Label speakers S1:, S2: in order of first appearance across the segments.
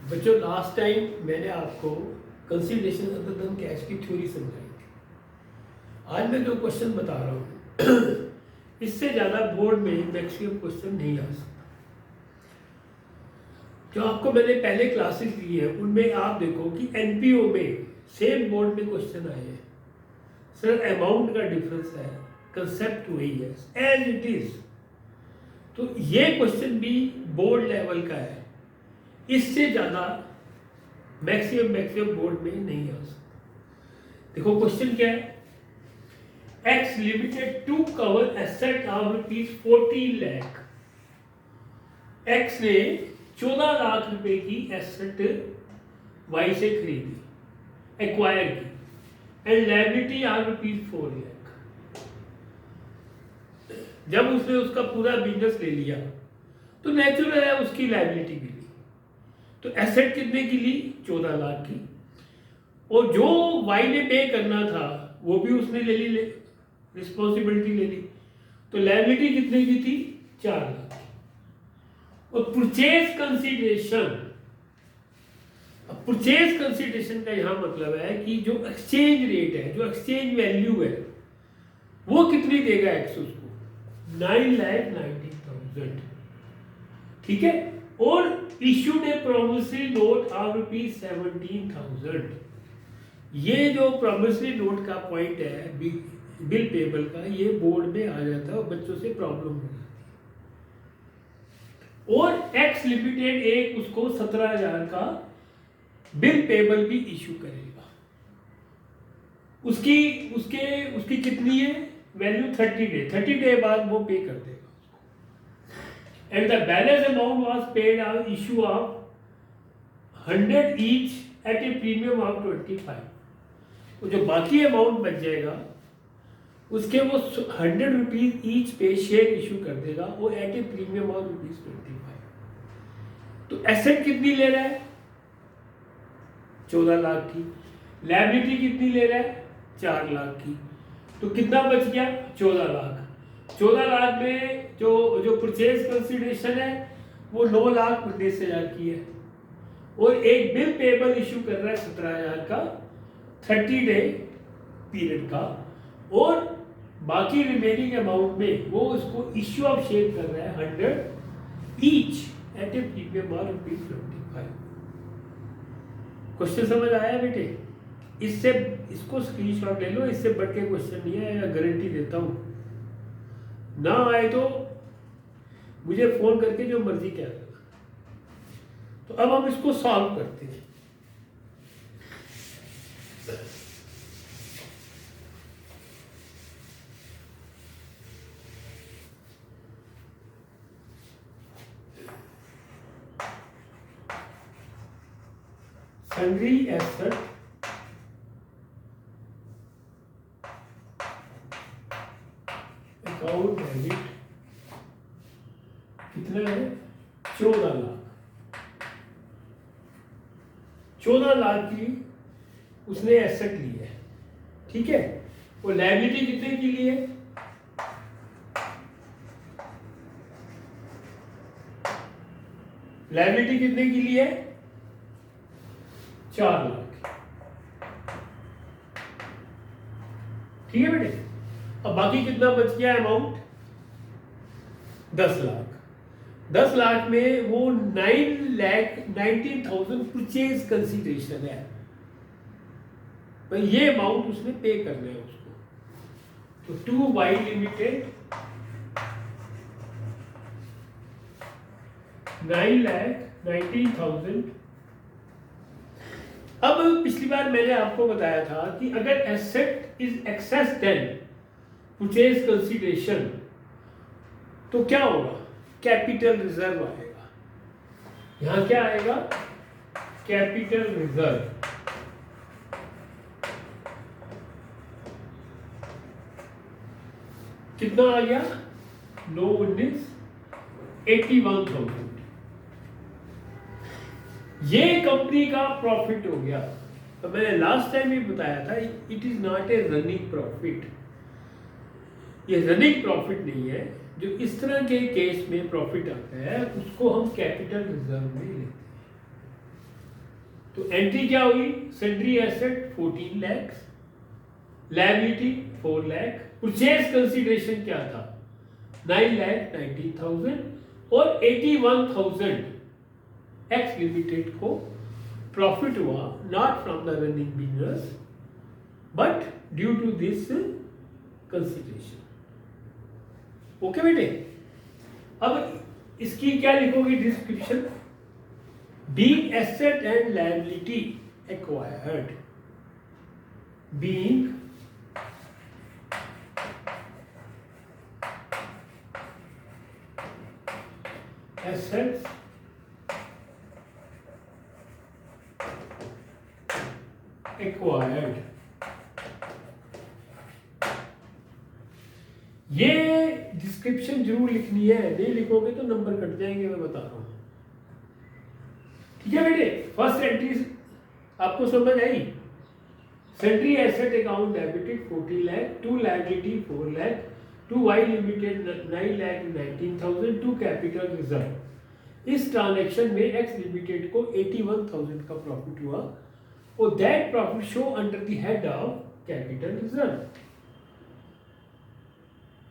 S1: बच्चों last time मैंने आपको कंसिडरेशन अदर देन कैश की थ्योरी समझाई थी। आज मैं जो क्वेश्चन बता रहा हूँ इससे ज़्यादा बोर्ड में मैक्सिमम क्वेश्चन नहीं आ सकता। जो आपको मैंने पहले क्लासेस दी है उनमें आप देखो कि एनपीओ में सेम बोर्ड में क्वेश्चन आए हैं। सर अमाउंट का डिफरेंस है, कंसेप्ट वही है एज इट इज। तो ये क्वेश्चन भी बोर्ड लेवल का है, इससे ज़्यादा मैक्सिमम बोर्ड में नहीं आ सकता। देखो क्वेश्चन क्या है, X limited to cover asset of ₹14 lakh. X ने 14 लाख रुपए की एसेट वाई से खरीदी, एक्वायर की, एंड लायबिलिटी ऑफ ₹4 लाख। जब उसने उसका पूरा बिजनेस ले लिया तो नेचुरल है उसकी लायबिलिटी भी ली। तो एसेट कितने की ली? 14 लाख की। और जो वाई ने पे करना था वो भी उसने ले ली, रिस्पॉन्सिबिलिटी ले ली। तो लायबिलिटी कितने की थी? 4 लाख की। और परचेज कंसीडरेशन, परचेज कंसीडरेशन का यहां मतलब है कि जो एक्सचेंज रेट है, जो एक्सचेंज वैल्यू है, वो कितनी देगा एक्स उसको? 9,90,000। ठीक है। और issued A promissory note of ₹17,000। ये जो प्रोमिसरी नोट का पॉइंट है बिल पेबल का, ये बोर्ड में आ जाता है और बच्चों से प्रॉब्लम हो जाती है। और एक्स लिमिटेड एक उसको 17,000 का बिल पेबल भी इशू करेगा। उसकी उसके उसकी कितनी है वैल्यू? 30 डे बाद वो पे कर देगा। And the balance amount was paid on issue of 100 each eight A premium of 25। तो जो बाकी अमाउंट बच जाएगा उसके वो 100 रुपीज ईच पे शेयर इशू कर देगा, वो एट ए प्रीमियम ऑफ ₹25। तो एसेट कितनी ले रहा है? 14 लाख की। लायबिलिटी कितनी ले रहा है? 4 लाख की। तो कितना बच गया? 14 लाख। 14 लाख में जो परचेज कंसीडरेशन है वो 9,19,000 की है। और एक बिल पेबल इशू कर रहा है 17,000 का 30 डे पीरियड का। और बाकी रिमेनिंग अमाउंट में वो उसको इश्यू ऑफ शेयर कर रहा है 100 each eight A premium of ₹25। Question समझ आया बेटे? इससे इसको स्क्रीनशॉट ले लो, इससे बढ़ के क्वेश्चन नहीं आएगा, गारंटी देता हूं। ना आए तो मुझे फोन करके जो मर्जी कह देना। तो अब हम इसको सॉल्व करते हैं। सन्ड्री एसेट अकाउंट डेबिट कितना है? 14 लाख। 14 लाख की उसने एसेट ली है, ठीक है। और लायबिलिटी कितने की ली है? लायबिलिटी कितने की ली है? 4 लाख। ठीक है बेटे। अब बाकी कितना बच गया अमाउंट? 10 लाख। 10 लाख में वो 9,19,000 परचेज कंसीडरेशन है। तो ये अमाउंट उसने पे करना है उसको। तो 2Y लिमिटेड 9,19,000। अब पिछली बार मैंने आपको बताया था कि अगर asset is excess then purchase consideration तो क्या होगा? कैपिटल रिजर्व आएगा। यहां क्या आएगा? Capital reserve. कितना आ गया? 81,000। ये कंपनी का प्रॉफिट हो गया। तो मैंने लास्ट टाइम भी बताया था it is not a running profit. ये रनिंग प्रॉफिट नहीं है। जो इस तरह के केस में प्रॉफिट आता है उसको हम कैपिटल रिजर्व में लेते हैं। तो एंट्री क्या हुई, sundry asset 14 lakh, liability 4 lakh, purchase consideration क्या था 9,90,000 और 81,000 एक्स लिमिटेड को प्रॉफिट हुआ not from the running business but due to this consideration. Okay बेटे, अब इसकी क्या लिखोगे description, being asset and liability acquired, being assets acquired, ये डिस्क्रिप्शन जरूर लिखनी है, नहीं लिखोगे तो नंबर कट जाएंगे, मैं बता रहा हूं। ठीक है बेटे, फर्स्ट एंट्री आपको समझ आई, sundry asset account debited 40 lakh, to liability 4 lakh, to Y limited 9,19,000, to capital reserve. इस ट्रांजैक्शन में एक्स लिमिटेड को 81,000 का प्रॉफिट हुआ और that profit show under the head of capital reserve.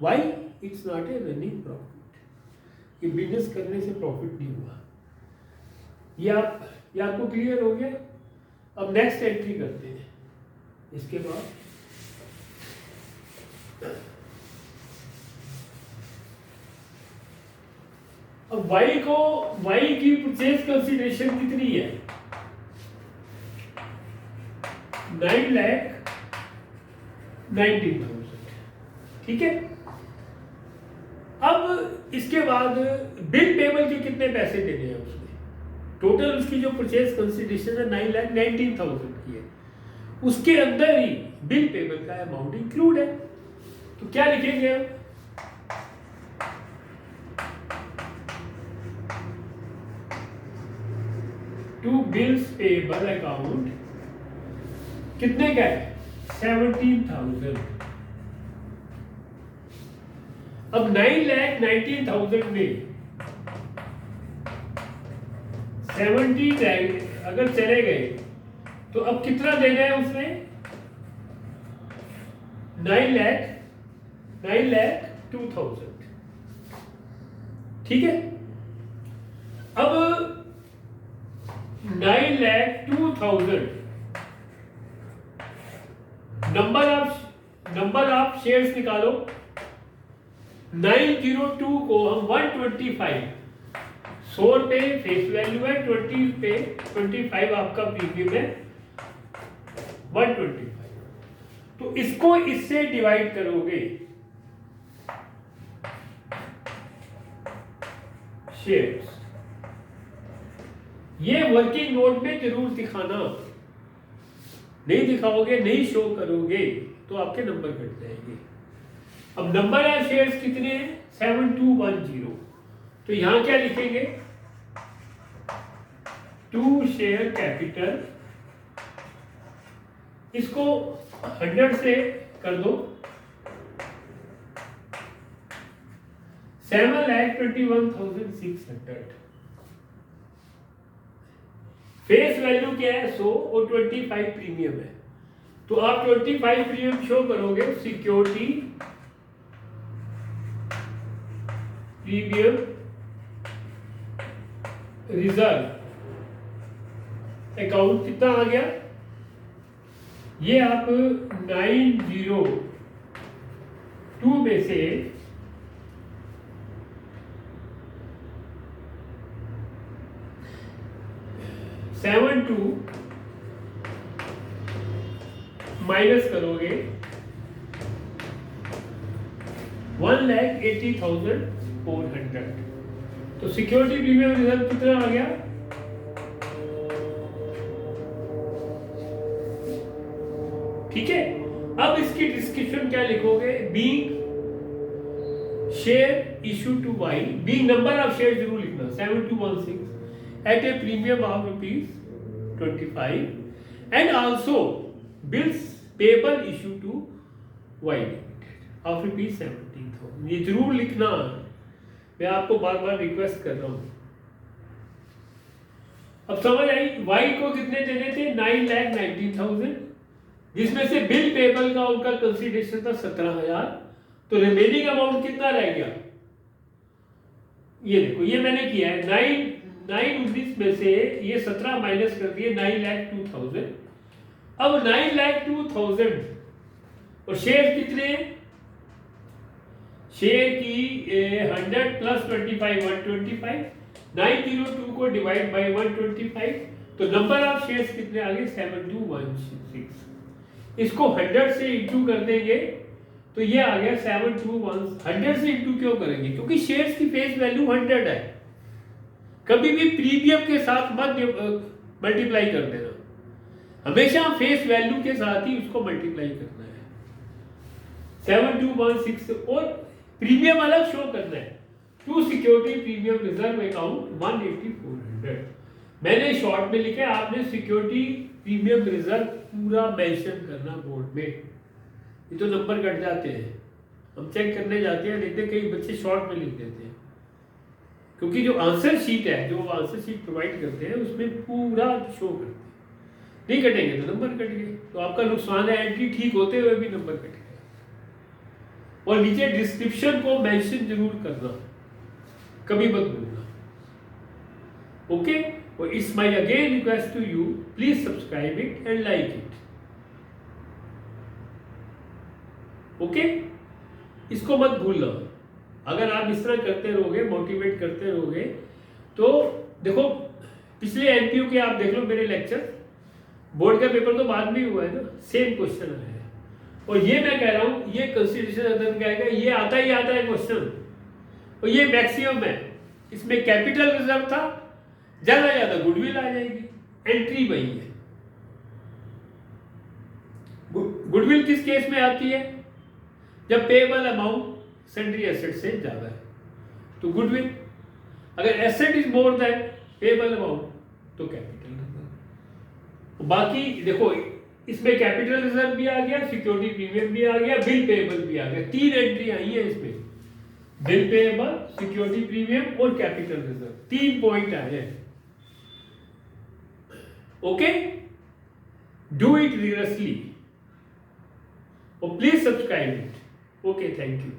S1: Why it's not a running profit, ये business करने से profit नहीं हुआ। ये आपको क्लियर हो गया। अब नेक्स्ट एंट्री करते हैं। इसके बाद अब y की परचेज कंसीडरेशन कितनी है 9,19,000। ठीक है, अब इसके बाद बिल पेबल के कितने पैसे देने हैं उसने, टोटल उसकी जो परचेज कंसीडरेशन है 9,19,000 की है, उसके अंदर ही बिल पेबल का अमाउंट इंक्लूड है। तो क्या लिखेंगे हम, टू बिल्स पेबल अकाउंट कितने का है 17,000। अब 9,19,000 में 70 अगर चले गए तो अब कितना देना है उसने 9,02,000। ठीक है, अब 9,02,000 नंबर ऑफ शेयर्स निकालो। 902 को हम 125, 100 रुपए फेस वैल्यू है, 20 पे 25 आपका प्रीमियम है, 125। तो इसको इससे डिवाइड करोगे शेयर्स, ये वर्किंग नोट में जरूर दिखाना, नहीं दिखाओगे नहीं शो करोगे तो आपके नंबर कट जाएंगे। अब नंबर ऑफ शेयर्स कितने हैं 7210, तो यहां क्या लिखेंगे 2 शेयर कैपिटल, इसको 100 से कर दो, 7,21,600। फेस वैल्यू क्या है 100 और 25 प्रीमियम है, तो आप 25 प्रीमियम शो करोगे, सिक्योरिटी प्रीमियम रिजर्व अकाउंट कितना आ गया, ये आप 902 में से 72 माइनस करोगे 1,80,400, तो सिक्योरिटी प्रीमियम रिजर्व कितना आ गया, ठीक है। अब इसकी डिस्क्रिप्शन क्या लिखोगे, being share issue to Y, being number of share जरूर लिखना 7216 at a premium of ₹25 and also bills payable issue to Y Limited of ₹17,000। ये जरूर लिखना, मैं आपको बार बार रिक्वेस्ट कर रहा हूं। अब समझ आई, वाई को कितने देने थे 9,19,000, जिसमें से बिल पेबल का उनका कंसिडरेशन था 17,000, तो रिमेनिंग अमाउंट कितना रह गया, ये देखो ये मैंने किया है 9,19 में से ये 17 माइनस कर दिए 9,02,000। अब 9,02,000 और शेयर कितने, शेयर की 100 प्लस 25 125, 902 को डिवाइड बाय 125, तो नंबर ऑफ शेयर्स कितने आ गए 7216। इसको 100 से इंटू कर देंगे तो ये आ गया 721। 100 से इंटू क्यों करेंगे, क्योंकि शेयर्स की फेस वैल्यू 100 है। कभी भी प्रीमियम के साथ मत मल्टीप्लाई कर देना, हमेशा फेस वैल्यू के साथ ही उसको मल्टीप्लाई करना है। 7216 और प्रीमियम अलग शो करना है। To security premium reserve account 18400, मैंने शॉर्ट में लिखा है, आपने सिक्योरिटी प्रीमियम रिजर्व पूरा मेंशन करना बोर्ड में। ये तो नंबर कट जाते हैं, हम चेक करने जाते हैं, लेकिन कई बच्चे शॉर्ट में लिख देते हैं, क्योंकि जो आंसर शीट है, जो आंसर शीट प्रोवाइड करते हैं उसमें पूरा शो करते हैं। नहीं कटेंगे तो नंबर कट गए, तो आपका नुकसान है, एंट्री ठीक होते हुए भी नंबर कट गया। और नीचे डिस्क्रिप्शन को मेंशन जरूर करना, कभी मत भूलना। ओके, और it's my again request to you, please subscribe it and like it. Okay, इसको मत भूलना। अगर आप इस तरह करते रहोगे, मोटिवेट करते रहोगे, तो देखो पिछले एमपीयू के आप देख लो मेरे लेक्चर, बोर्ड का पेपर तो बाद में हुआ है ना, सेम क्वेश्चन आया है। और ये मैं कह रहा हूं, ये कंसिडरेशन अदर कहेगा, ये आता ही आता है क्वेश्चन, और ये मैक्सिमम है। इसमें कैपिटल रिजर्व था, ज्यादा ज्यादा गुडविल आ जाएगी, एंट्री वही है। गुडविल किस केस में आती है, जब पेएबल अमाउंट सन्ड्री एसेट से ज्यादा है, तो गुडविल। अगर asset is more than payable amount तो कैपिटल रिजर्व। बाकी देखो इसमें कैपिटल रिजर्व भी आ गया, सिक्योरिटी प्रीमियम भी आ गया, बिल पेएबल भी आ गया। 3 एंट्री आई है इसमें, बिल पेएबल, सिक्योरिटी प्रीमियम और कैपिटल रिजर्व, 3 पॉइंट आए हैं। ओके, डू इट रिगरसली और please subscribe it. Okay, thank you.